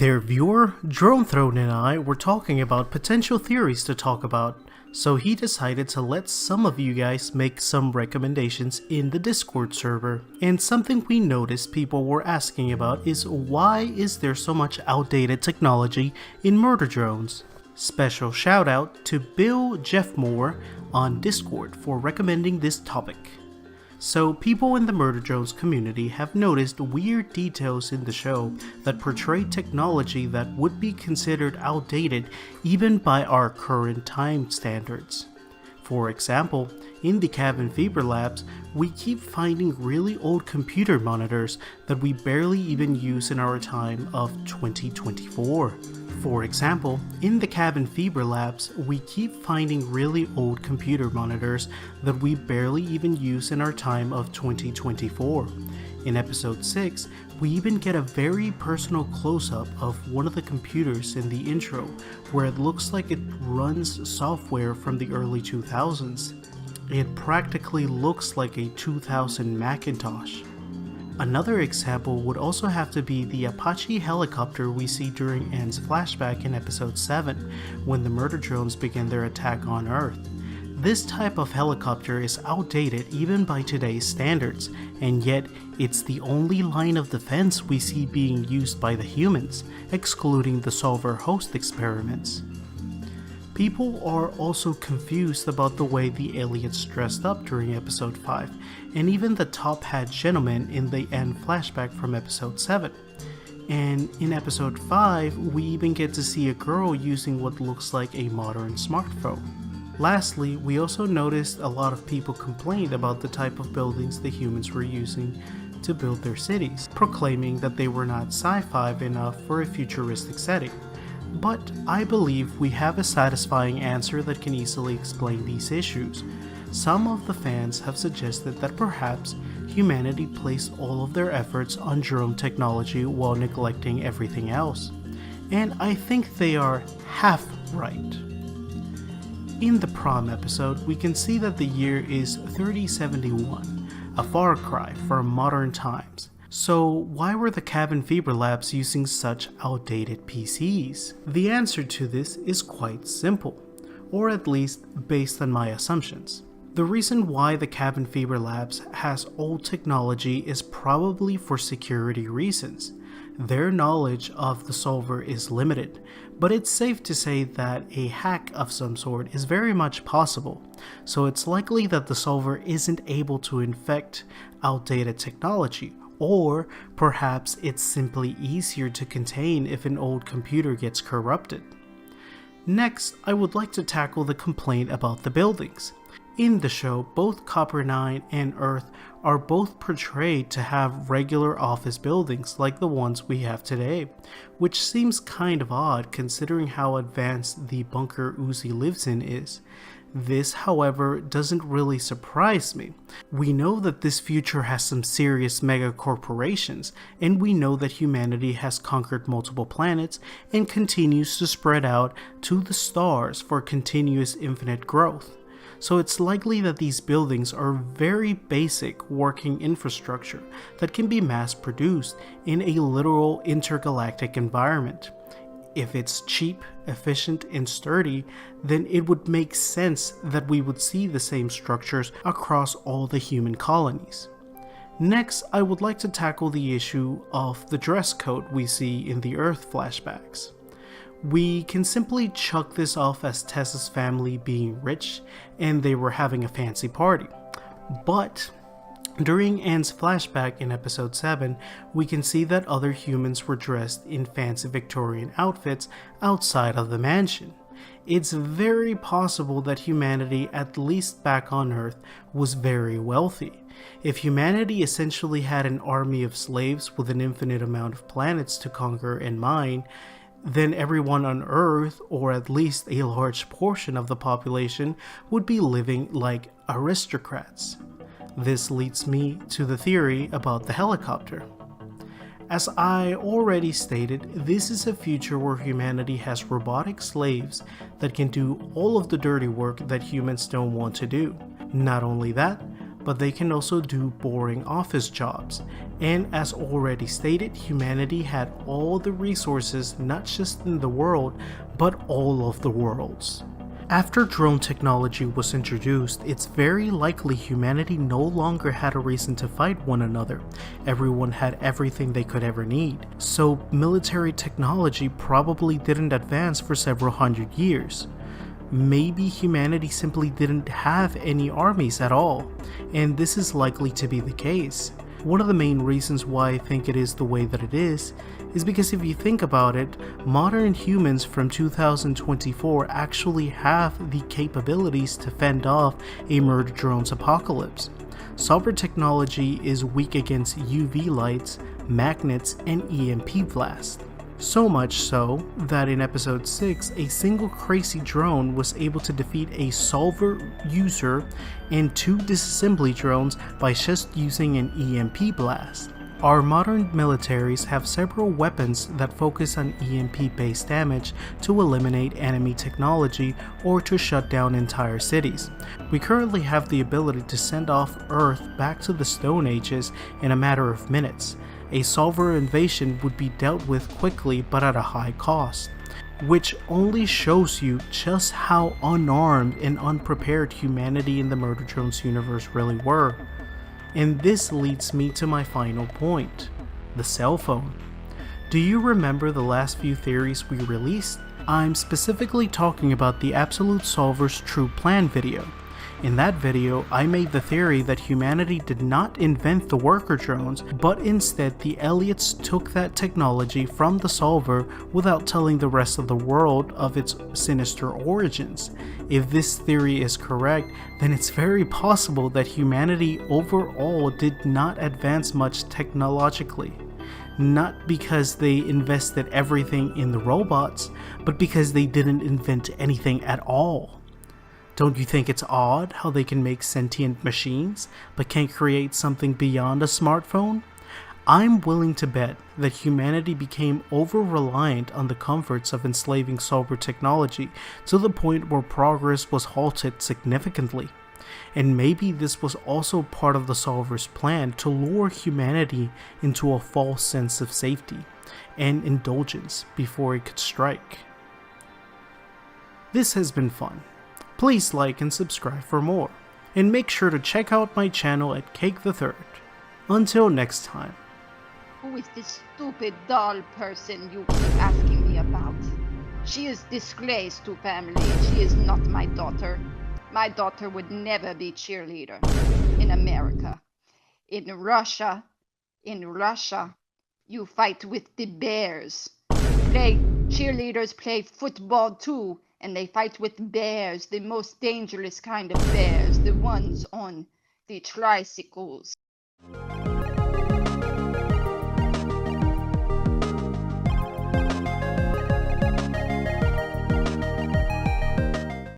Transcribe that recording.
there, viewer. Drone Throne and I were talking about potential theories to talk about, so he decided to let some of you guys make some recommendations in the Discord server. And something we noticed people were asking about is why is there so much outdated technology in murder drones? Special shout out to Bill Jeffmore on Discord for recommending this topic. So people in the murder drones community have noticed weird details in the show that portray technology that would be considered outdated even by our current time standards. For example, in the Cabin Fever labs, we keep finding really old computer monitors that we barely even use in our time of 2024. For example, in the Cabin Fever labs, we keep finding really old computer monitors that we barely even use in our time of 2024. In episode 6, we even get a very personal close-up of one of the computers in the intro, where it looks like it runs software from the early 2000s. It practically looks like a 2000 Macintosh. Another example would also have to be the Apache helicopter we see during Ann's flashback in episode 7, when the murder drones begin their attack on Earth. This type of helicopter is outdated even by today's standards, and yet it's the only line of defense we see being used by the humans, excluding the Solver host experiments. People are also confused about the way the aliens dressed up during episode 5, and even the top hat gentleman in the Ann flashback from episode 7. And in episode 5, we even get to see a girl using what looks like a modern smartphone. Lastly, we also noticed a lot of people complained about the type of buildings the humans were using to build their cities, proclaiming that they were not sci-fi enough for a futuristic setting. But I believe we have a satisfying answer that can easily explain these issues. Some of the fans have suggested that perhaps humanity placed all of their efforts on drone technology while neglecting everything else. And I think they are half right. In the prom episode, we can see that the year is 3071, a far cry from modern times. So why were the Cabin Fever labs using such outdated PCs? The answer to this is quite simple, or at least based on my assumptions. The reason why the Cabin Fever labs has old technology is probably for security reasons. Their knowledge of the Solver is limited, but it's safe to say that a hack of some sort is very much possible, so it's likely that the Solver isn't able to infect outdated technology, or perhaps it's simply easier to contain if an old computer gets corrupted. Next, I would like to tackle the complaint about the buildings. In the show, both Copper 9 and Earth are both portrayed to have regular office buildings like the ones we have today, which seems kind of odd considering how advanced the bunker Uzi lives in is. This, however, doesn't really surprise me. We know that this future has some serious mega corporations, and we know that humanity has conquered multiple planets and continues to spread out to the stars for continuous infinite growth. So it's likely that these buildings are very basic working infrastructure that can be mass produced in a literal intergalactic environment. If it's cheap, efficient, and sturdy, then it would make sense that we would see the same structures across all the human colonies. Next, I would like to tackle the issue of the dress code we see in the Earth flashbacks. We can simply chuck this off as Tessa's family being rich and they were having a fancy party. But during Ann's flashback in episode 7, we can see that other humans were dressed in fancy Victorian outfits outside of the mansion. It's very possible that humanity, at least back on Earth, was very wealthy. If humanity essentially had an army of slaves with an infinite amount of planets to conquer and mine, then everyone on Earth, or at least a large portion of the population, would be living like aristocrats. This leads me to the theory about the helicopter. As I already stated, this is a future where humanity has robotic slaves that can do all of the dirty work that humans don't want to do. Not only that, but they can also do boring office jobs. And as already stated, humanity had all the resources not just in the world, but all of the worlds. After drone technology was introduced, it's very likely humanity no longer had a reason to fight one another. Everyone had everything they could ever need. So military technology probably didn't advance for several hundred years. Maybe humanity simply didn't have any armies at all, and this is likely to be the case. One of the main reasons why I think it is the way that it is because if you think about it, modern humans from 2024 actually have the capabilities to fend off a murder drones apocalypse. Solver technology is weak against UV lights, magnets, and EMP blast. So much so that in episode 6, a single crazy drone was able to defeat a Solver user and 2 disassembly drones by just using an EMP blast. Our modern militaries have several weapons that focus on EMP based damage to eliminate enemy technology or to shut down entire cities. We currently have the ability to send off Earth back to the Stone Ages in a matter of minutes. A Solver invasion would be dealt with quickly but at a high cost, which only shows you just how unarmed and unprepared humanity in the Murder Drones universe really were. And this leads me to my final point, the cell phone. Do you remember the last few theories we released? I'm specifically talking about the Absolute Solver's True Plan video. In that video, I made the theory that humanity did not invent the worker drones, but instead the Elliots took that technology from the Solver without telling the rest of the world of its sinister origins. If this theory is correct, then it's very possible that humanity overall did not advance much technologically. Not because they invested everything in the robots, but because they didn't invent anything at all. Don't you think it's odd how they can make sentient machines, but can't create something beyond a smartphone? I'm willing to bet that humanity became over-reliant on the comforts of enslaving Solver technology to the point where progress was halted significantly. And maybe this was also part of the Solver's plan to lure humanity into a false sense of safety and indulgence before it could strike. This has been fun. Please like and subscribe for more, and make sure to check out my channel at Cake the Third. Until next time. Who is this stupid doll person you keep asking me about? She is disgrace to family. She is not my daughter. My daughter would never be cheerleader in America. In Russia, you fight with the bears. Cheerleaders play football too. And they fight with bears, the most dangerous kind of bears, the ones on the tricycles.